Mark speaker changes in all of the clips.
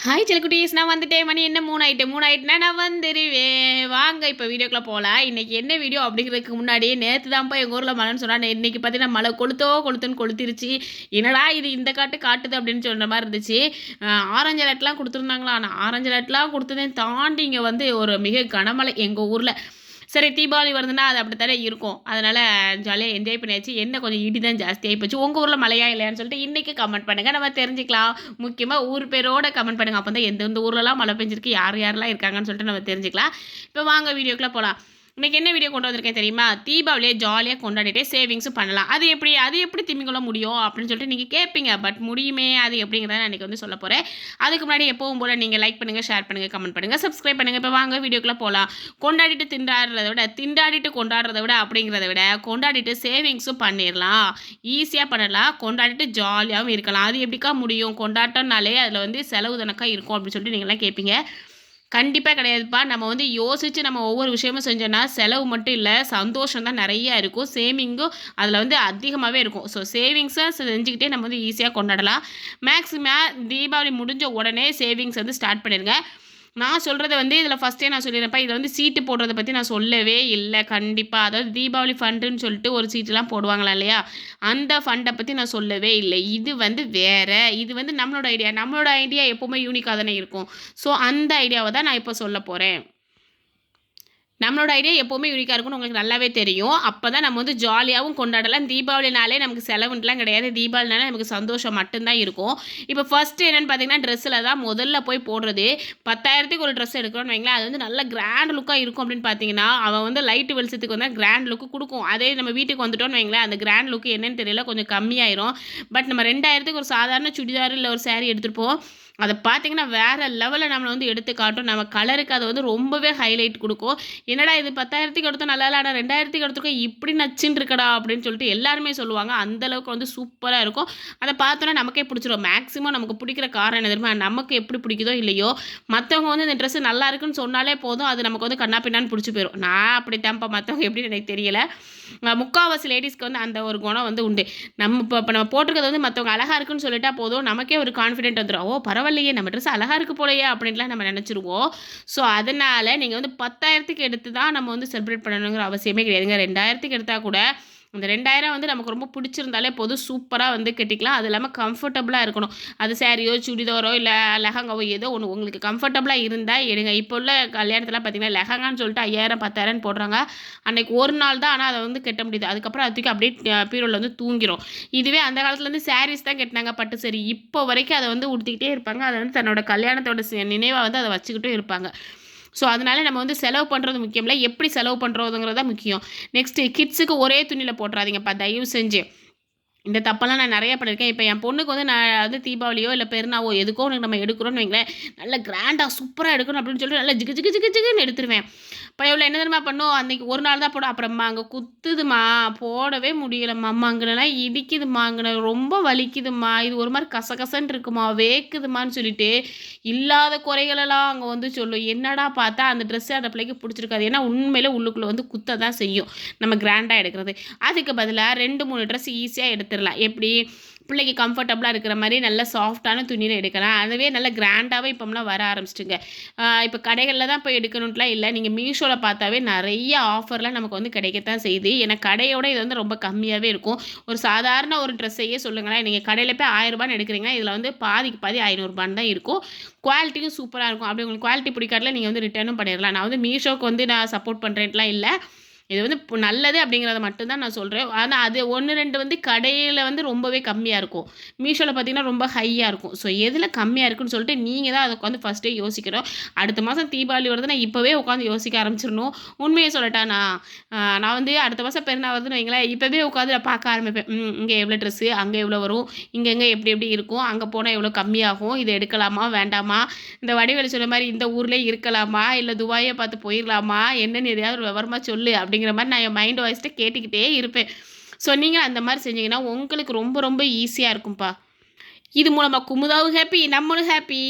Speaker 1: Hi செல்லக்குட்டீஸ், நான் வந்துட்டேன். மணி என்ன 3 ஆயிட்டு 3 ஆயிட்டுனா நான் வந்துருவேன். வாங்க இப்போ வீடியோக்குள்ள போகலாம். இன்னைக்கு என்ன வீடியோ அப்படிங்கிறதுக்கு முன்னாடி நேற்று தான்ப்பா எங்கள் ஊரில் மழைன்னு சொன்னா, இன்னைக்கு பார்த்தீங்கன்னா மழை கொளுத்துன்னு கொளுத்திருச்சு. என்னடா இது இந்த காட்டு காட்டுது அப்படின்னு சொல்கிற மாதிரி இருந்துச்சு. ஆரஞ்சு அலர்ட்லாம் கொடுத்துருந்தாங்களா, ஆனால் ஆரஞ்சு அலர்ட்லாம் கொடுத்ததையும் தாண்டி இங்கே வந்து ஒரு மிக கனமழை எங்கள் ஊரில். சரி, தீபாவளி வருதுன்னா அது அப்படித்தானே இருக்கும். அதனால் ஜாலியாக என்ஜாய் பண்ணியாச்சு. என்ன கொஞ்சம் இடி தான் ஜாஸ்தியாகி போச்சு. உங்கள் ஊரில் மழையா இல்லையான்னு சொல்லிட்டு இன்றைக்கி கமெண்ட் பண்ணுங்கள், நம்ம தெரிஞ்சுக்கலாம். முக்கியமாக ஊர் பேரோட கமெண்ட் பண்ணுங்கள். அப்போ தான் எந்தெந்த ஊர்லலாம் மழை பெஞ்சிருக்கு, யார் யாரெல்லாம் இருக்காங்கன்னு சொல்லிட்டு நம்ம தெரிஞ்சுக்கலாம். இப்போ வாங்க வீடியோக்குள்ளே போகலாம். இன்றைக்கி என்ன வீடியோ கொண்டு வந்திருக்கேன் தெரியுமா? தீபாவளியை ஜாலியாக கொண்டாடிட்டே சேவிங்ஸும் பண்ணலாம். அது எப்படி திமிங்கொள்ள முடியும் அப்படின்னு சொல்லிட்டு நீங்கள் கேட்பீங்க. பட் முடியுமே, அது எப்படிங்கிறத நான் இன்றைக்கி வந்து சொல்ல போகிறேன். அதுக்கு முன்னாடி எப்பவும் போல் நீங்கள் லைக் பண்ணுங்கள், ஷேர் பண்ணுங்கள், கமெண்ட் பண்ணுங்கள், சப்ஸ்கிரைப் பண்ணுங்கள். இப்போ வாங்க வீடியோக்குள்ளே போகலாம். திண்டாடிட்டு கொண்டாடுறத விட அப்படிங்கிறத விட கொண்டாடிட்டு சேவிங்ஸும் பண்ணிடலாம். ஈஸியாக பண்ணலாம். கொண்டாடிட்டு ஜாலியாகவும் இருக்கலாம். அது எப்படிக்கா முடியும்? கொண்டாட்டம்னாலே அதில் வந்து செலவு தனக்கா இருக்கும் அப்படின்னு சொல்லிட்டு நீங்கள்லாம் கேட்பீங்க. கண்டிப்பாக கிடையாதுப்பா. நம்ம வந்து யோசித்து நம்ம ஒவ்வொரு விஷயமும் செஞ்சோன்னா செலவு மட்டும் இல்லை, சந்தோஷம் தான் நிறையா இருக்கும். சேவிங்கும் அதில் வந்து அதிகமாகவே இருக்கும். ஸோ சேவிங்ஸை செஞ்சுக்கிட்டே நம்ம வந்து ஈஸியாக கொண்டாடலாம். மேக்ஸிமம் தீபாவளி முடிஞ்ச உடனே சேவிங்ஸ் வந்து ஸ்டார்ட் பண்ணிடுங்க. நான் சொல்கிறத வந்து இதில் ஃபஸ்ட்டே நான் சொல்லிடுறேன்ப்பா. இதில் வந்து சீட்டு போடுறத பற்றி நான் சொல்லவே இல்லை. கண்டிப்பாக அதாவது தீபாவளி ஃபண்டுன்னு சொல்லிட்டு ஒரு சீட்டுலாம் போடுவாங்களா இல்லையா, அந்த ஃபண்டை பற்றி நான் சொல்லவே இல்லை. இது வந்து வேறு. இது வந்து நம்மளோட ஐடியா எப்போவுமே யூனிக்காக தானே இருக்கும். ஸோ அந்த ஐடியாவை தான் நான் இப்போ சொல்ல போகிறேன். நம்மளோட ஐடியா எப்போவுமே யூனிக்காக இருக்கும்னு உங்களுக்கு நல்லாவே தெரியும். அப்போ தான் நம்ம வந்து ஜாலியாகவும் கொண்டாடலாம். தீபாவளினாலே நமக்கு செலவுன்ட்டுலாம் கிடையாது. தீபாவளினாலே நமக்கு சந்தோஷம் மட்டும்தான் இருக்கும். இப்போ ஃபஸ்ட்டு என்னென்னு பார்த்தீங்கன்னா, ட்ரெஸ்ஸில் தான் முதல்ல போய் போடுறது. 10,000க்கு ஒரு ட்ரெஸ் எடுக்கிறோன்னு வைங்களேன், அது வந்து நல்ல கிராண்ட் லுக்காக இருக்கும் அப்படின்னு பார்த்தீங்கன்னா, அவன் வந்து லைட்டு வெளிச்சத்துக்கு வந்தால் கிராண்ட் லுக்கு கொடுக்கும். அதே நம்ம வீட்டுக்கு வந்துட்டோன்னு வைங்களேன், அந்த கிராண்ட் லுக்கு என்னன்னு தெரியல, கொஞ்சம் கம்மியாயிரும். பட் நம்ம 2,000க்கு ஒரு சாதாரண சுடிதார் இல்லை ஒரு சாரீ எடுத்துகிட்டு போவோம். அதை பார்த்தீங்கன்னா வேறு லெவலில் நம்மளை வந்து எடுத்து காட்டும். நம்ம கலருக்கு அதை வந்து ரொம்பவே ஹைலைட் கொடுக்கும். என்னடா இது 10,000க்கு எடுத்தோம் நல்லா இல்லை, ஆனால் 2,000க்கு எடுத்துருக்கோம் இப்படி நச்சுன்னு இருக்கடா அப்படின்னு சொல்லிட்டு எல்லாருமே சொல்லுவாங்க. அந்தளவுக்கு வந்து சூப்பராக இருக்கும். அதை பார்த்தோன்னா நமக்கே பிடிச்சிரும். மேக்ஸிமம் நமக்கு பிடிக்கிற காரணம் என்ன தெரியுமா? நமக்கு எப்படி பிடிக்குதோ இல்லையோ, மற்றவங்க வந்து இந்த ட்ரெஸ்ஸு நல்லா இருக்குன்னு சொன்னாலே போதும், அது நமக்கு வந்து கண்ணா பின்னான்னு பிடிச்சி போயிடும். நான் அப்படி தான்ப்பா, மற்றவங்க எப்படின்னு எனக்கு தெரியலை. முக்கால்வாசி லேடிஸ்க்கு வந்து அந்த ஒரு குணம் வந்து உண்டு. இப்போ நம்ம போட்டிருக்கிறது வந்து மற்றவங்க அழகாக இருக்குன்னு சொல்லிட்டா போதும், நமக்கே ஒரு கான்ஃபிடென்ட் வந்துடும். ஓ பரவாயில்லையே, நம்ம ட்ரெஸ் அழகாக இருக்கு போலையே அப்படின்லாம் நம்ம நினச்சிருவோம். ஸோ அதனால் நீங்கள் வந்து 10,000க்கு எடுத்து தான் நம்ம வந்து செலிப்ரேட் பண்ணணுங்கிற அவசியமே கிடையாதுங்க. 2,000க்கு எடுத்தால் கூட அந்த 2,000 வந்து நமக்கு ரொம்ப பிடிச்சிருந்தாலே போதும், சூப்பராக வந்து கட்டிக்கலாம். அது இல்லாமல் கம்ஃபர்டபுளாக இருக்கணும். அது சாரியோ சுடிதாரோ இல்லை லெஹங்காவோ ஏதோ ஒன்று உங்களுக்கு கம்ஃபர்டபுளாக இருந்தால் எடுங்க. இப்போ உள்ள கல்யாணத்தில் பார்த்தீங்கன்னா லெஹங்கான்னு சொல்லிட்டு 5,000 10,000 போடுறாங்க. அன்றைக்கி ஒரு நாள் தான், ஆனால் அதை வந்து கட்ட முடியுது. அதுக்கப்புறம் அதுக்கு அப்படியே பீரோவில் வந்து தூங்கிடும். இதுவே அந்த காலத்தில் வந்து சாரீஸ் தான் கட்டினாங்க, பட்டு சரி. இப்போ வரைக்கும் அதை வந்து உடுத்திக்கிட்டே இருப்பாங்க. அதை வந்து தன்னோட கல்யாணத்தோட நினைவாக வந்து அதை வச்சுக்கிட்டும் இருப்பாங்க. ஸோ அதனால் நம்ம வந்து செலவு பண்ணுறது முக்கியம் இல்லை, எப்படி செலவு பண்ணுறதுங்கிறது தான் முக்கியம். நெக்ஸ்ட்டு கிட்ஸுக்கு ஒரே துணியில் போட்டுறாதீங்கப்பா தயவு செஞ்சு. இந்த தப்பெல்லாம் நான் நிறையா பண்ணியிருக்கேன். இப்போ என் பொண்ணுக்கு வந்து நான் வந்து தீபாவளியோ இல்லை பெருநாவோ எதுக்கோ ஒன்று நம்ம எடுக்கிறோன்னு வைங்களேன், நல்லா கிராண்டாக சூப்பராக எடுக்கணும் அப்படின்னு சொல்லிட்டு நல்லா ஜிகு ஜிகு ஜிகு ஜிகுன்னு எடுத்துருவேன். இப்போ எவ்வளோ என்ன தெரியுமா பண்ணும், அன்றைக்கி ஒரு நாள் தான் போடும். அப்புறம்மா அங்கே குத்துதுமா, போடவே முடியலம்மா, அம்மா அங்கனெல்லாம் இடிக்குதுமா, அங்கே ரொம்ப வலிக்குதுமா, இது ஒரு மாதிரி கசகசன்னு இருக்குமா, வேக்குதுமான்னு சொல்லிட்டு இல்லாத குறைகளெல்லாம் அங்கே வந்து சொல்லும். என்னடா பார்த்தா அந்த ட்ரெஸ்ஸு அந்த பிள்ளைக்கு பிடிச்சிருக்காது. ஏன்னா உண்மையிலே உள்ளுக்குள்ளே வந்து குத்த தான் செய்யும் நம்ம கிராண்டாக எடுக்கிறது. அதுக்கு பதிலாக 2 3 ட்ரெஸ் ஈஸியாக எடுத்துடலாம். எப்படி பிள்ளைக்கு கம்ஃபர்டபுளாக இருக்கிற மாதிரி நல்ல சாஃப்டான துணியில் எடுக்கலாம். அதுவே நல்ல கிராண்டாகவே இப்போம்லாம் வர ஆரம்பிச்சிட்டுங்க. இப்போ கடைகளில் தான் போய் எடுக்கணுன்ட்டுலாம் இல்லை, நீங்கள் மீஷோவில் பார்த்தாவே நிறைய ஆஃபர்லாம் நமக்கு வந்து கிடைக்கத்தான் செய்யுது. ஏன்னா கடையோட இது வந்து ரொம்ப கம்மியாகவே இருக்கும். ஒரு சாதாரண ஒரு ட்ரெஸ்ஸையே சொல்லுங்களேன், நீங்கள் கடையில் போய் 1000 எடுக்கிறீங்கன்னா இதில் வந்து பாதிக்கு பாதி 500 தான் இருக்கும். குவாலிட்டியும் சூப்பராக இருக்கும். அப்படி உங்களுக்கு குவாலிட்டி பிடிக்காதுல நீங்கள் வந்து ரிட்டர்னும் பண்ணிடலாம். நான் வந்து மீஷோக்கு வந்து நான் சப்போர்ட் பண்ணுறேன்ட்டுலாம் இல்லை, இது வந்து நல்லது அப்படிங்கிறத மட்டும் தான் நான் சொல்கிறேன். ஆனால் அது 1 2 வந்து கடையில் வந்து ரொம்பவே கம்மியாக இருக்கும். மீஷோவில் பார்த்தீங்கன்னா ரொம்ப ஹையாக இருக்கும். ஸோ எதில் கம்மியாக இருக்குன்னு சொல்லிட்டு நீங்கள் தான் அதை உட்காந்து ஃபஸ்ட்டே யோசிக்கணும். அடுத்த மாதம் தீபாவளி வருதுன்னா இப்போவே உட்காந்து யோசிக்க ஆரம்பிச்சிடணும். உண்மையை சொல்லட்டா, நான் வந்து அடுத்த மாதம் பெருநாள் வருதுன்னு வைங்களேன், இப்போவே உட்காந்து நான் பார்க்க ஆரம்பிப்பேன். இங்கே எவ்வளோ ட்ரெஸ்ஸு, அங்கே எவ்வளோ வரும், இங்கே எப்படி எப்படி இருக்கும், அங்கே போனால் எவ்வளோ கம்மியாகும், இதை எடுக்கலாமா வேண்டாமா, இந்த வடிவேலு சொன்ன மாதிரி இந்த ஊர்லேயே இருக்கலாமா இல்லை துபாயை பார்த்து போயிடலாமா, என்னென்னு எதையாவது ஒரு விவரமாக சொல்லு அப்படிங்கிற மாதிரி நான் என் மைண்ட் வாய்ஸ்ட்டு கேட்டுக்கிட்டே இருப்பேன். ஸோ நீங்கள் அந்த மாதிரி செஞ்சீங்கன்னா உங்களுக்கு ரொம்ப ரொம்ப ஈஸியாக இருக்கும்ப்பா. இது மூலமாக குமுதாவும் ஹாப்பி, நம்மளும் ஹாப்பி.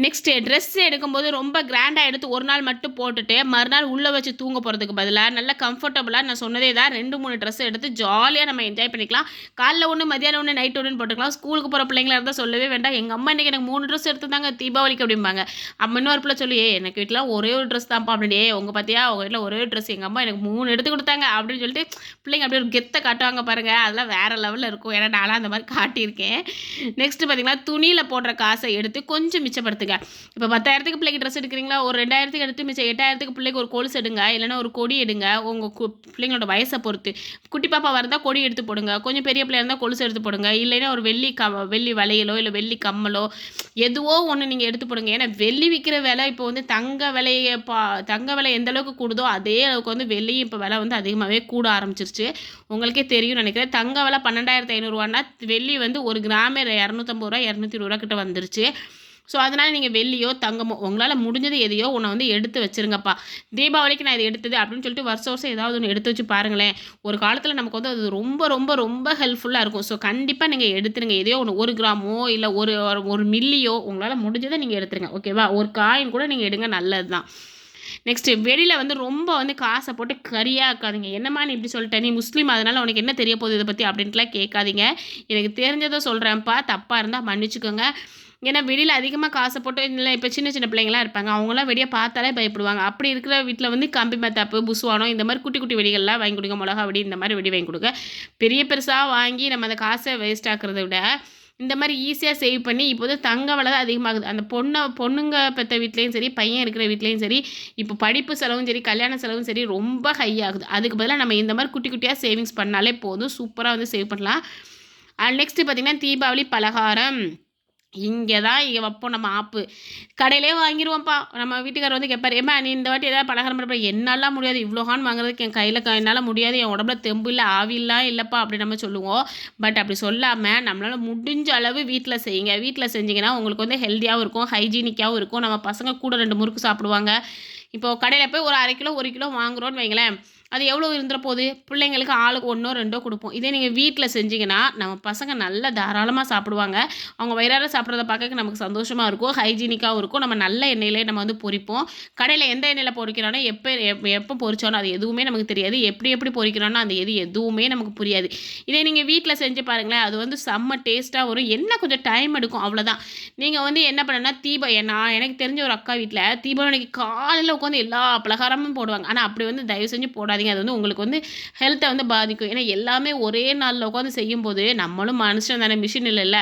Speaker 1: நெக்ஸ்ட்டு ட்ரெஸ் எடுக்கும்போது ரொம்ப கிராண்டாக எடுத்து ஒரு நாள் மட்டும் போட்டுட்டு மறுநாள் உள்ளே வச்சு தூங்க போகிறதுக்கு பதிலாக நல்லா கம்ஃபர்டபுளாக நான் சொன்னதே தான் 2-3 ட்ரெஸ் எடுத்து ஜாலியாக நம்ம என்ஜாய் பண்ணிக்கலாம். காலைல ஒன்று, மதியானம் ஒன்று, நைட் ஒன்றுன்னு போட்டுக்கலாம். ஸ்கூலுக்கு போகிற பிள்ளைங்களா இருந்தால் சொல்லவே வேண்டாம். எங்கள் அம்மா இன்றைக்கி எனக்கு 3 ட்ரெஸ் எடுத்துருந்தாங்க தீபாவளிக்கு அப்படிம்பாங்க. அப்போ இன்னொரு பிள்ளை சொல்லி எனக்கு வீட்டில் ஒரே ஒரு ட்ரெஸ் தான்ப்பா அப்படின்னு. உங்கள் பார்த்தியா உங்கள் வீட்டில் ஒரே ஒரு ட்ரெஸ், எங்கள் அம்மா எனக்கு 3 எடுத்து கொடுத்தாங்க அப்படின்னு சொல்லிட்டு பிள்ளைங்க அப்படியே ஒரு கெத்தை காட்டுவாங்க பாருங்கள். அதெல்லாம் வேறு லெவலில் இருக்கும். ஏன்னா நான்லாம் அந்த மாதிரி காட்டியிருக்கேன். நெக்ஸ்ட்டு பார்த்திங்கன்னா துணியில் போடுற காசை எடுத்து கொஞ்சம் மிச்சப்படுத்துங்க. இப்போ 10,000க்கு பிள்ளைக்கு ட்ரெஸ் எடுக்கிறீங்களா, ஒரு 2,000க்கு எடுத்து மிச்சம் 8,000க்கு பிள்ளைக்கு ஒரு கொலுசு எடுங்க, இல்லைனா ஒரு கொடி எடுங்க. உங்கள் பிள்ளைங்களோட வயசை பொறுத்து. குட்டி பாப்பா இருந்தால் கொடி எடுத்து போடுங்க, கொஞ்சம் பெரிய பிள்ளையா இருந்தால் கொலுசு எடுத்து போடுங்க, இல்லைன்னா ஒரு வெள்ளி வளையலோ இல்லை வெள்ளி கம்மலோ எதுவோ ஒன்று நீங்கள் எடுத்து போடுங்க. ஏன்னா வெள்ளி விற்கிற விலை இப்போ வந்து தங்க விலை எந்த அளவுக்கு கூடுதோ அதே அளவுக்கு வந்து வெள்ளியும் இப்போ விலை வந்து அதிகமாகவே கூட ஆரம்பிச்சிருச்சு. உங்களுக்கே தெரியும்னு நினைக்கிறேன். தங்க விலை 12,500 வெள்ளி வந்து ஒரு கிராமே 250 ரூபா 220 ரூபா கிட்ட வந்துருச்சு. ஸோ அதனால் நீங்கள் வெள்ளியோ தங்கமோ உங்களால் முடிஞ்சது எதையோ ஒன்று வந்து எடுத்து வச்சுருங்கப்பா. தீபாவளிக்கு நான் இது எடுத்தது அப்படின்னு சொல்லிட்டு வருஷம் ஏதாவது ஒன்று எடுத்து வச்சு பாருங்களேன். ஒரு காலத்தில் நமக்கு வந்து அது ரொம்ப ரொம்ப ரொம்ப ஹெல்ப்ஃபுல்லாக இருக்கும். ஸோ கண்டிப்பாக நீங்கள் எடுத்துருங்க. எதையோ ஒன்று 1 கிராமோ இல்லை ஒரு மில்லியோ உங்களால் முடிஞ்சதை நீங்கள் எடுத்துருங்க. ஓகேவா? ஒரு காயின் கூட நீங்கள் எடுங்க, நல்லது தான். நெக்ஸ்ட்டு வெளியில் வந்து ரொம்ப வந்து காசை போட்டு கரியாக்காதீங்க. என்னம்மா நீ இப்படி சொல்லிட்ட, நீ முஸ்லீம் அதனால் உனக்கு என்ன தெரிய போகுது இதை பற்றி அப்படின்ட்டுலாம் கேட்காதீங்க. எனக்கு தெரிஞ்சதை சொல்கிறேன்ப்பா, தப்பாக இருந்தால் மன்னிச்சுக்கோங்க. ஏன்னா வெளியில் அதிகமாக காசை போட்டு இல்லை இப்போ சின்ன சின்ன பிள்ளைங்களாம் இருப்பாங்க, அவங்களாம் வெடியை பார்த்தாலே பயப்படுவாங்க. அப்படி இருக்கிற வீட்டில் வந்து கம்பி மத்தாப்பு, புஸ்வானம் இந்த மாதிரி குட்டி குட்டி வெடிகள்லாம் வாங்கி கொடுங்க. மிளகா வெடி இந்த மாதிரி வெடி வாங்கி கொடுங்க. பெருசாக வாங்கி நம்ம அந்த காசை வேஸ்ட் ஆக்கிறத விட இந்த மாதிரி ஈஸியாக சேவ் பண்ணி இப்போது தங்க விலை தான் அதிகமாகுது. அந்த பொண்ணுங்க பெற்ற வீட்லேயும் சரி, பையன் இருக்கிற வீட்லேயும் சரி, இப்போ படிப்பு செலவும் சரி, கல்யாண செலவும் சரி ரொம்ப ஹை ஆகுது. அதுக்கு பதிலாக நம்ம இந்த மாதிரி குட்டி குட்டியாக சேவிங்ஸ் பண்ணாலே போதும், சூப்பராக வந்து சேவ் பண்ணலாம். நெக்ஸ்ட்டு பார்த்திங்கன்னா தீபாவளி பலகாரம் இங்கே தான் வைப்போம் நம்ம ஆப்பு. கடையிலே வாங்கிடுவோம்ப்பா. நம்ம வீட்டுக்காரர் வந்து கேட்பார், ஏம்மா நீ இந்த வாட்டி ஏதாவது பலகாரம் பண்ணுறப்ப என்னாலாம் முடியாது, இவ்வளோ ஹான் வாங்குறதுக்கு என் கையில் என்னால் முடியாது, என் உடம்புல தெம்பு இல்லை, ஆவிலாம் இல்லைப்பா அப்படி நம்ம சொல்லுவோம். பட் அப்படி சொல்லாமல் நம்மளால் முடிஞ்ச அளவு வீட்டில் செய்யுங்க. வீட்டில் செஞ்சிங்கன்னா உங்களுக்கு வந்து ஹெல்த்தியாகவும் இருக்கும், ஹைஜீனிக்காகவும் இருக்கும். நம்ம பசங்க கூட 2 முறுக்கு சாப்பிடுவாங்க. இப்போது கடையில் போய் ஒரு 1/2 கிலோ 1 கிலோ வாங்குகிறோன்னு வைங்களேன், அது எவ்வளோ இருந்துற போகுது, பிள்ளைங்களுக்கு ஆளுக்கு 1ஓ 2ஓ கொடுப்போம். இதே நீங்கள் வீட்டில் செஞ்சிங்கன்னா நம்ம பசங்க நல்லா தாராளமாக சாப்பிடுவாங்க. அவங்க வயிறார சாப்பிட்றத பார்க்க நமக்கு சந்தோஷமாக இருக்கும், ஹைஜீனிக்காகவும் இருக்கும். நம்ம நல்ல எண்ணெயிலே நம்ம வந்து பொரிப்போம். கடையில் எந்த எண்ணெயில் பொரிக்கிறானோ எப்போ பொரிச்சானோ அது எதுவுமே நமக்கு தெரியாது. எப்படி பொரிக்கிறானோ அந்த எதுவுமே நமக்கு புரியாது. இதே நீங்கள் வீட்டில் செஞ்சு பாருங்களேன், அது வந்து செம்ம டேஸ்ட்டாக வரும். என்ன கொஞ்சம் டைம் எடுக்கும், அவ்வளோதான். நீங்கள் வந்து என்ன பண்ணணும்னா எனக்கு தெரிஞ்ச ஒரு அக்கா வீட்டில் தீபாவளிக்கு காலையில் உட்காந்து எல்லா பலகாரமும் போடுவாங்க. ஆனால் அப்படி வந்து தயவு செஞ்சு போடாதீங்க. அது வந்து உங்களுக்கு வந்து ஹெல்த்தை வந்து பாதிக்கும். ஏன்னா எல்லாமே ஒரே நாளில் உட்காந்து செய்யும்போது நம்மளும் மனுஷன் தானே, மிஷின் இல்லைல்ல,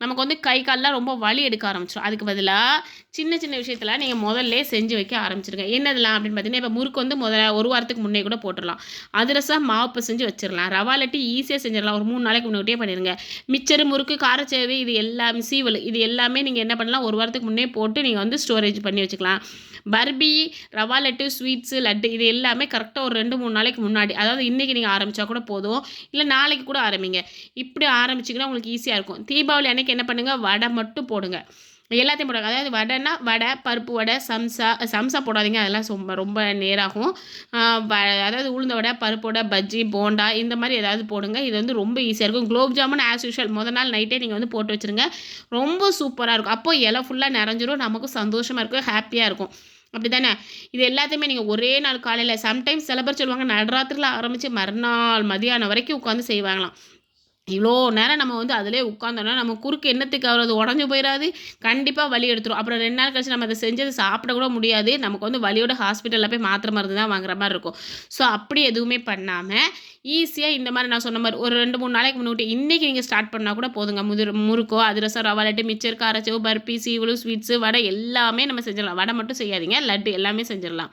Speaker 1: நமக்கு வந்து கை கால்லாம் ரொம்ப வலி எடுக்க ஆரம்பிச்சிடும். அதுக்கு பதிலாக சின்ன சின்ன விஷயத்தில் நீங்கள் முதல்ல செஞ்சு வைக்க ஆரம்பிச்சிருங்க. என்னதெல்லாம் அப்படின்னு பார்த்தீங்கன்னா, இப்போ முறுக்கு வந்து ஒரு வாரத்துக்கு முன்னே கூட போட்டுடலாம். அதிரசம் மாவு செஞ்சு வச்சிடலாம். ரவா லட்டி ஈஸியாக செஞ்சிடலாம், ஒரு 3 நாளைக்கு முன்னாடியே பண்ணிடுங்க. மிச்சர், முறுக்கு, காரச்சேவை இது எல்லாமே, சீவல் இது எல்லாமே நீங்கள் என்ன பண்ணலாம், ஒரு வாரத்துக்கு முன்னே போட்டு நீங்கள் வந்து ஸ்டோரேஜ் பண்ணி வச்சுக்கலாம். பர்பி, ரவா லட்டு, ஸ்வீட்ஸு, லட்டு இது எல்லாமே கரெக்டாக ஒரு 2-3 நாளைக்கு முன்னாடி, அதாவது இன்றைக்கி நீங்கள் ஆரம்பித்தா கூட போதும், இல்லை நாளைக்கு கூட ஆரம்பிங்க. இப்படி ஆரம்பிச்சிங்கன்னா உங்களுக்கு ஈஸியாக இருக்கும். தீபாவளி அன்றைக்கி என்ன பண்ணுங்கள், வடை மட்டும் போடுங்க. எல்லாத்தையும் போடுவாங்க. அதாவது வடைனா வடை, பருப்பு வடை, சம்சா போடாதீங்க, அதெல்லாம் ரொம்ப நேராகும். அதாவது உளுந்த வடை, பருப்பு வடை, பஜ்ஜி, போண்டா இந்த மாதிரி ஏதாவது போடுங்க. இது வந்து ரொம்ப ஈஸியாக இருக்கும். குலோப் ஜாமுன் ஆஸ் யூஷுவல் முதல் நாள் நைட்டே நீங்கள் வந்து போட்டு வச்சுருங்க, ரொம்ப சூப்பராக இருக்கும். அப்போது இலை ஃபுல்லாக நிறைஞ்சிரும், நமக்கும் சந்தோஷமாக இருக்கும், ஹாப்பியாக இருக்கும். அப்படி தானே? இது எல்லாத்தையுமே நீங்கள் ஒரே நாள் காலையில், சம்டைம்ஸ் சில பேர் சொல்லுவாங்க நடுராத்திரியில் ஆரம்பித்து மறுநாள் மதியானம் வரைக்கும் உட்காந்து செய்வாங்களாம். இவ்வளோ நேரம் நம்ம வந்து அதிலே உட்காந்தோன்னா நம்ம குறுக்கு எண்ணத்துக்கு ஆகிறது உடஞ்சி போயிடாது, கண்டிப்பாக வலி எடுத்துரும். அப்புறம் 2 நாள் கழிச்சு நம்ம அதை செஞ்சது சாப்பிட கூட முடியாது. நமக்கு வந்து வலியோட ஹாஸ்பிட்டலில் போய் மாத்திரை மருந்து தான் வாங்குற மாதிரி இருக்கும். ஸோ அப்படி எதுவுமே பண்ணாமல் ஈஸியாக இந்த மாதிரி நான் சொன்ன மாதிரி ஒரு 2-3 நாளைக்கு முன்னாடி இன்றைக்கி நீங்கள் ஸ்டார்ட் பண்ணால் கூட போதுங்க. முறுக்கோ, அதிரசம், ரவா லட்டு, மிச்சர், காரச்சேவு, பர்பி, சீவலு, ஸ்வீட்ஸு, வடை எல்லாமே நம்ம செஞ்சிடலாம். வடை மட்டும் செய்யாதீங்க, லட்டு எல்லாமே செஞ்சிடலாம்.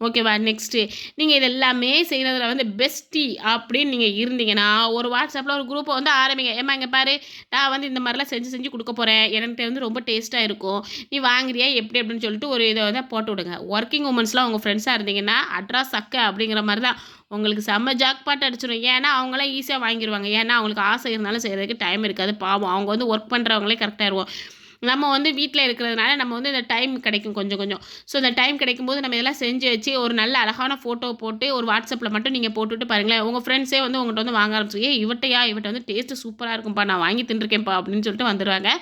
Speaker 1: ஓகேவா? நெக்ஸ்ட்டு நீங்கள் இது எல்லாமே செய்கிறதுல வந்து பெஸ்ட்டி அப்படின்னு நீங்கள் இருந்தீங்கன்னா, ஒரு வாட்ஸ்அப்பில் ஒரு குரூப்பை வந்து ஆரம்பிங்க. ஏம்மா இங்கே பாரு, நான் வந்து இந்த மாதிரிலாம் செஞ்சு கொடுக்க போகிறேன், எனக்கு வந்து ரொம்ப டேஸ்ட்டாக இருக்கும், நீ வாங்குறியா எப்படி அப்படின்னு சொல்லிட்டு ஒரு இதை வந்து போட்டு விடுங்க. ஒர்க்கிங் உமன்ஸ்லாம் உங்கள் ஃப்ரெண்ட்ஸாக இருந்தீங்கன்னா அட்ராஸ் சக்க அப்படிங்கிற மாதிரி தான் உங்களுக்கு செம்ம ஜாக்பாட் அடிச்சிடும். ஏன்னா அவங்களாம் ஈஸியாக வாங்கிடுவாங்க. ஏன்னா அவங்களுக்கு ஆசை இருந்தாலும் செய்கிறதுக்கு டைம் இருக்காது. பாவம் அவங்க வந்து ஒர்க் பண்ணுறவங்களே கரெக்டாக இருக்கும். நம்ம வந்து வீட்டில் இருக்கிறதுனால நம்ம வந்து இந்த டைம் கிடைக்கும் கொஞ்சம் கொஞ்சம். ஸோ இந்த டைம் கிடைக்கும்போது நம்ம இதெல்லாம் செஞ்சு வச்சு ஒரு நல்ல அழகான ஃபோட்டோ போட்டு ஒரு வாட்ஸ்அப்பில் மட்டும் நீங்கள் போட்டுவிட்டு பாருங்களேன், உங்கள் ஃப்ரெண்ட்ஸே வந்து உங்கள்கிட்ட வந்து வாங்க ஆரம்பிச்சு, இவட்ட வந்து டேஸ்ட்டு சூப்பராக இருக்கும்ப்பா, நான் வாங்கி தின்றுருக்கேன்ப்பா அப்படின்னு சொல்லிட்டு வந்துடுவாங்க.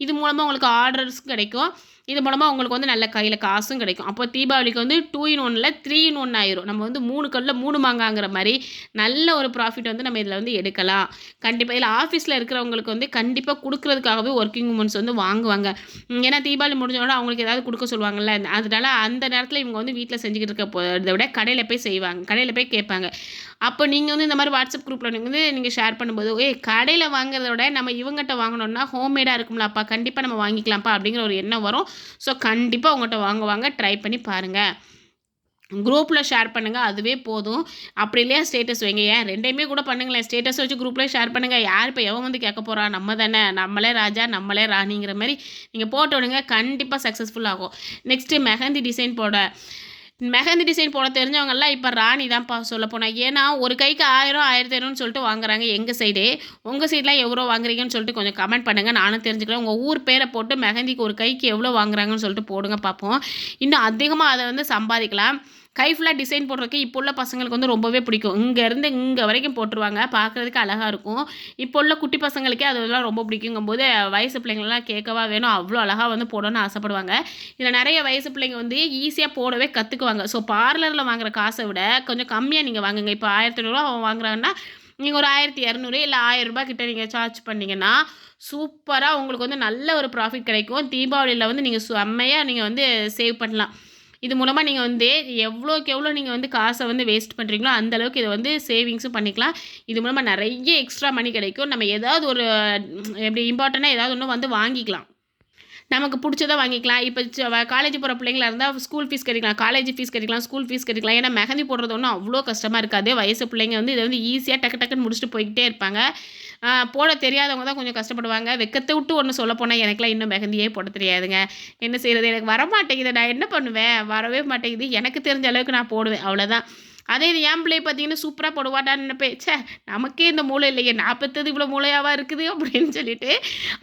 Speaker 1: இது மூலமாக உங்களுக்கு ஆர்டர்ஸும் கிடைக்கும். இது மூலமாக உங்களுக்கு வந்து நல்ல கையில் காசும் கிடைக்கும். அப்போ தீபாவளிக்கு வந்து 2 in 1 3 in 1 ஆயிரும். நம்ம வந்து 3 கல்லுல 3 மாங்காங்கிற மாதிரி நல்ல ஒரு ப்ராஃபிட் வந்து நம்ம இதில் வந்து எடுக்கலாம். கண்டிப்பாக இதில் ஆஃபீஸில் இருக்கிறவங்களுக்கு வந்து கண்டிப்பாக கொடுக்குறதுக்காகவே ஒர்க்கிங் உமன்ஸ் வந்து வாங்குவாங்க. ஏன்னா தீபாவளி முடிஞ்சோடனே அவங்களுக்கு ஏதாவது கொடுக்க சொல்லுவாங்கல்ல, அதனால அந்த நேரத்தில் இவங்க வந்து வீட்டில் செஞ்சுக்கிட்டு இருக்க போகிறத விட கடையில் போய் செய்வாங்க, கடையில் போய் கேட்பாங்க. அப்போ நீங்கள் வந்து இந்த மாதிரி வாட்ஸ்அப் குரூப்பில் நீங்கள் ஷேர் பண்ணும்போது, கடையில் வாங்குறத விட நம்ம இவங்ககிட்ட வாங்கினோம்னா ஹோம்மேடாக இருக்கும்லப்பா, கண்டிப்பாக நம்ம வாங்கிக்கலாம்ப்பா அப்படிங்கிற ஒரு எண்ணம் வரும். ஸோ கண்டிப்பாக உங்கள்கிட்ட வாங்குவாங்க. ட்ரை பண்ணி பாருங்கள். குரூப்பில் ஷேர் பண்ணுங்கள், அதுவே போதும். அப்படி இல்லையா ஸ்டேட்டஸ் வைங்க. ஏன் 2யுமே கூட பண்ணுங்களேன். ஸ்டேட்டஸ் வச்சு குரூப்லேயே ஷேர் பண்ணுங்கள். யார் இப்போ எவன் வந்து கேட்க போகிறா, நம்ம தானே, நம்மளே ராஜா நம்மளே ராணிங்கிற மாதிரி நீங்கள் போட்டு விடுங்க. கண்டிப்பாக சக்ஸஸ்ஃபுல் ஆகும். நெக்ஸ்ட்டு மெஹந்தி டிசைன் போட தெரிஞ்சவங்கலாம் இப்போ ராணி தான்ப்பா சொல்லப்போனால். ஏன்னா ஒரு கைக்கு 1000 1500ன்னு சொல்லிட்டு வாங்குறாங்க எங்கள் சைடு. உங்கள் சைடெலாம் எவ்வளோ வாங்குறீங்கன்னு சொல்லிட்டு கொஞ்சம் கமெண்ட் பண்ணுங்கள், நானும் தெரிஞ்சுக்கிறேன். உங்கள் ஊர் பேரை போட்டு மெஹந்திக்கு ஒரு கைக்கு எவ்வளோ வாங்குறாங்கன்னு சொல்லிட்டு போடுங்க பார்ப்போம். இன்னும் அதிகமாக அதை வந்து சம்பாதிக்கலாம். கை ஃபுல்லாக டிசைன் போடுறதுக்கு இப்போ உள்ள பசங்களுக்கு வந்து ரொம்பவே பிடிக்கும். இங்கேருந்து இங்கே வரைக்கும் போட்டுருவாங்க, பார்க்குறதுக்கு அழகாக இருக்கும். இப்போ உள்ள குட்டி பசங்களுக்கே அதெல்லாம் ரொம்ப பிடிக்குங்கும்போது வயசு பிள்ளைங்கள்லாம் கேட்கவா வேணும், அவ்வளோ அழகாக வந்து போடணும்னு ஆசைப்படுவாங்க. இதில் நிறைய வயசு பிள்ளைங்க வந்து ஈஸியாக போடவே கற்றுக்குவாங்க. ஸோ பார்லரில் வாங்குற காசை விட கொஞ்சம் கம்மியாக நீங்கள் வாங்குங்க. இப்போ 1500 அவன் வாங்குறாங்கன்னா நீங்கள் ஒரு 1200 இல்லை 1000 ரூபாய் கிட்ட நீங்கள் சார்ஜ் பண்ணிங்கன்னா சூப்பராக உங்களுக்கு வந்து நல்ல ஒரு ப்ராஃபிட் கிடைக்கும். தீபாவளியில் வந்து நீங்கள் செம்மையாக நீங்கள் வந்து சேவ் பண்ணலாம். இது மூலமாக நீங்கள் வந்து எவ்வளோக்கு எவ்வளோ நீங்கள் வந்து காசை வந்து வேஸ்ட் பண்ணுறீங்களோ அந்தளவுக்கு இதை வந்து சேவிங்ஸும் பண்ணிக்கலாம். இது மூலமாக நிறைய எக்ஸ்ட்ரா மணி கிடைக்கும். நம்ம ஏதாவது ஒரு எப்படி இம்பார்ட்டண்ட்டாக ஏதாவது ஒன்று வந்து வாங்கிக்கலாம். நமக்கு பிடிச்சதை வாங்கிக்கலாம். இப்போ காலேஜ் போகிற பிள்ளைங்களா இருந்தால் ஸ்கூல் ஃபீஸ் கட்டிக்கலாம், காலேஜ் ஃபீஸ் கட்டிக்கலாம், ஸ்கூல் ஃபீஸ் கட்டிக்கலாம். ஏன்னா மெஹந்தி போடுறது ஒன்றும் அவ்வளோ கஷ்டமாக இருக்காது. வயசு பிள்ளைங்க வந்து இதை வந்து ஈஸியாக டக்குன்னு முடிச்சுட்டு போய்கிட்டே இருப்பாங்க. போட தெரியாதவங்க தான் கொஞ்சம் கஷ்டப்படுவாங்க. வெக்கத்தை விட்டு ஒன்று சொல்லப்போனால் எனக்குலாம் இன்னும் மெஹந்தியே போட தெரியாதுங்க. என்ன செய்கிறது, எனக்கு வரமாட்டேங்குது. நான் என்ன பண்ணுவேன், வரவே மாட்டேங்குது. எனக்கு தெரிஞ்ச அளவுக்கு நான் போடுவேன், அவ்வளோதான். அதே இது என் பிள்ளை பார்த்தீங்கன்னா சூப்பராக போடுவாட்டான்னு நினைப்பேன். நமக்கே இந்த மூளை இல்லையே, நான் பெற்றது இவ்வளோ மூளையாவா இருக்குது அப்படின்னு சொல்லிட்டு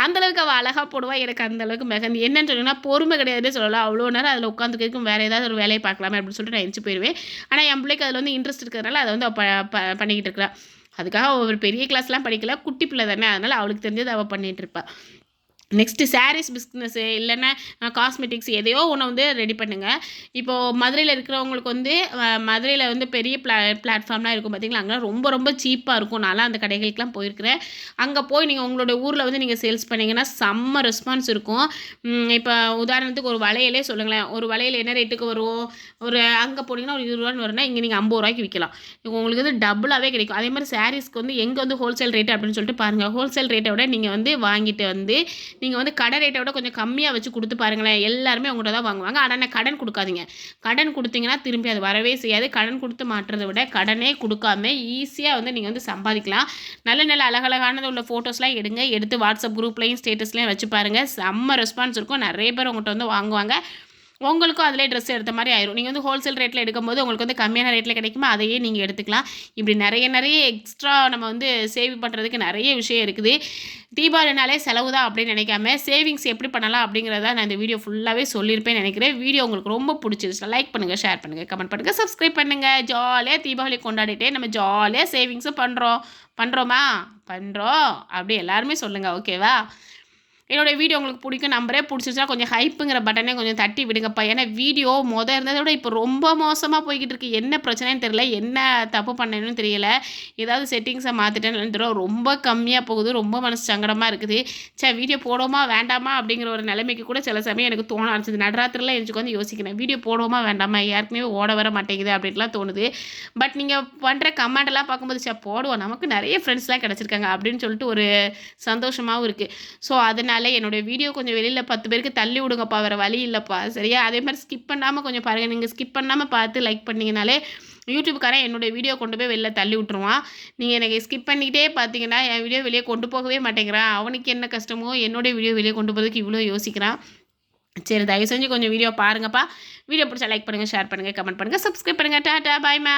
Speaker 1: அந்தளவுக்கு அவள் அழகாக போடுவா. எனக்கு அந்தளவுக்கு மெஹந்தி என்னன்னு சொன்னீங்கன்னா பொறுமை கிடையாதுன்னு சொல்லலாம். அவ்வளோ நேரம் அதில் உட்காந்துருக்கும், வேறு ஏதாவது ஒரு வேலையை பார்க்கலாமே அப்படின்னு சொல்லிட்டு நான் எந்திச்சு போயிடுவேன். ஆனால் என் பிள்ளைக்கு அதில் வந்து இன்ட்ரெஸ்ட் இருக்கிறதுனால அதை வந்து அவள் பண்ணிக்கிட்டு இருக்கிறா. அதுக்காக ஒரு பெரிய கிளாஸ்லாம் படிக்கல, குட்டி பிள்ளை தானே, அதனால் அவளுக்கு தெரிஞ்சது அவள் பண்ணிகிட்டு இருப்பாள். நெக்ஸ்ட்டு சாரீஸ் பிஸ்னஸ்ஸு இல்லைன்னா காஸ்மெட்டிக்ஸ் எதையோ ஒன்று வந்து ரெடி பண்ணுங்கள். இப்போது மதுரையில் இருக்கிறவங்களுக்கு வந்து மதுரையில் வந்து பெரிய பிளாட்ஃபார்ம்லாம் இருக்கும் பார்த்தீங்களா, அங்கெல்லாம் ரொம்ப ரொம்ப சீப்பாக இருக்கும். நான்லாம் அந்த கடைகளுக்கெலாம் போயிருக்கிறேன். அங்கே போய் நீங்கள் உங்களோட ஊரில் வந்து நீங்கள் சேல்ஸ் பண்ணிங்கன்னா செம்ம ரெஸ்பான்ஸ் இருக்கும். இப்போ உதாரணத்துக்கு ஒரு வளையலே சொல்லுங்களேன், ஒரு வளையல் என்ன ரேட்டுக்கு வரும், ஒரு அங்கே போனீங்கன்னா ஒரு 20 ரூபான்னு வரும்னா இங்கே நீங்கள் 50 ரூபாய்க்கு விற்கலாம். உங்களுக்கு வந்து டபுளாகவே கிடைக்கும். அதே மாதிரி சாரீஸ்க்கு வந்து எங்கே வந்து ஹோல்சேல் ரேட் அப்படின்னு சொல்லிட்டு பாருங்கள். ஹோல்சேல் ரேட்டை விட நீங்கள் வந்து வாங்கிட்டு வந்து நீங்கள் வந்து கடை ரேட்டை விட கொஞ்சம் கம்மியாக வச்சு கொடுத்து பாருங்களேன். எல்லாருமே உங்கள்கிட்ட தான் வாங்குவாங்க. ஆனால் கடன் கொடுக்காதீங்க. கடன் கொடுத்தீங்கன்னா திரும்பி அது வரவே செய்யாது. கடன் கொடுத்து மாட்டுறதை விட கடனே கொடுக்காம ஈஸியாக வந்து நீங்கள் வந்து சம்பாதிக்கலாம். நல்ல நல்ல அழகழகானது உள்ள ஃபோட்டோஸ்லாம் எடுத்து வாட்ஸ்அப் குரூப்லேயும் ஸ்டேட்டஸ்லேயும் வச்சு பாருங்கள். செம்ம ரெஸ்பான்ஸ் இருக்கும். நிறைய பேர் உங்கள்கிட்ட வந்து வாங்குவாங்க. உங்களுக்கும் அதிலே ட்ரெஸ் எடுத்த மாதிரி ஆயிரும். நீங்கள் வந்து ஹோல்சேல் ரேட்டில் எடுக்கும்போது உங்களுக்கு வந்து கம்மியான ரேட்டில் கிடைக்குமா, அதையே நீங்கள் எடுத்துக்கலாம். இப்படி நிறைய எக்ஸ்ட்ரா நம்ம வந்து சேவ் பண்ணுறதுக்கு நிறைய விஷயம் இருக்குது. தீபாவளினாலே செலவு தான் அப்படின்னு நினைக்காம சேவிங்ஸ் எப்படி பண்ணலாம் அப்படிங்கிறத நான் இந்த வீடியோ ஃபுல்லாகவே சொல்லியிருப்பேன்னு நினைக்கிறேன். வீடியோ உங்களுக்கு ரொம்ப பிடிச்சிருச்சு, லைக் பண்ணுங்கள், ஷேர் பண்ணுங்கள், கமெண்ட் பண்ணுங்கள், சப்ஸ்கிரைப் பண்ணுங்கள். ஜாலியாக தீபாவளி கொண்டாடிட்டே நம்ம ஜாலியாக சேவிங்ஸும் பண்ணுறோமா அப்படி எல்லாருமே சொல்லுங்கள், ஓகேவா? என்னோடய வீடியோ உங்களுக்கு பிடிக்கும் நம்பரே. பிடிச்சிருச்சா கொஞ்சம் ஹைப்புங்கிற பட்டனே கொஞ்சம் தட்டி விடுங்கப்பா. ஏன்னா வீடியோ இருந்ததை விட இப்போ ரொம்ப மோசமாக போய்கிட்டு இருக்குது. என்ன பிரச்சனைன்னு தெரியல, என்ன தப்பு பண்ணணும்னு தெரியல. ஏதாவது செட்டிங்ஸை மாற்றிட்டேன்னு தெரியும், ரொம்ப கம்மியாக போகுது. ரொம்ப மனசு சங்கடமாக இருக்குது. வீடியோ போடுவோமா வேண்டாமா அப்படிங்கிற ஒரு நிலைமைக்கு கூட சில சமயம் எனக்கு தோண ஆரம்பிச்சது. நடுராத்திரிலாம் எனக்கு வந்து யோசிக்கிறேன், வீடியோ போடுவோமா வேண்டாமா, ஏற்கனவே ஓட வர மாட்டேங்குது அப்படின்லாம் தோணுது. பட் நீங்கள் பண்ணுற கமெண்டெல்லாம் பார்க்கும்போது போடுவோம், நமக்கு நிறைய ஃப்ரெண்ட்ஸ்லாம் கிடச்சிருக்காங்க அப்படின்னு சொல்லிட்டு ஒரு சந்தோஷமாகவும் இருக்குது. ஸோ அதனால் என்னுடைய வீடியோ கொஞ்சம் வெளியில் 10 பேருக்கு தள்ளி விடுங்கப்பா, வேறு வழி இல்லைப்பா, சரியா? அதே மாதிரி ஸ்கிப் பண்ணாமல் கொஞ்சம் பாருங்கள். நீங்கள் ஸ்கிப் பண்ணாமல் பார்த்து லைக் பண்ணிங்கனாலே யூடியூப்காரன் என்னுடைய வீடியோ கொண்டு போய் வெளில தள்ளி விட்ருவான். நீங்கள் எனக்கு ஸ்கிப் பண்ணிக்கிட்டே பார்த்தீங்கன்னா என் வீடியோ வெளியே கொண்டு போகவே மாட்டேங்கிறான். அவனுக்கு என்ன கஷ்டமோ என்னுடைய வீடியோ வெளியே கொண்டு போகிறதுக்கு இவ்வளோ யோசிக்கிறான். சரி, தயவு செஞ்சு கொஞ்சம் வீடியோ பாருங்கப்பா. வீடியோ பிடிச்சா லைக் பண்ணுங்கள், ஷேர் பண்ணுங்கள், கமெண்ட் பண்ணுங்கள், சப்ஸ்கிரைப் பண்ணுங்கள். டாடா, பாய்மா.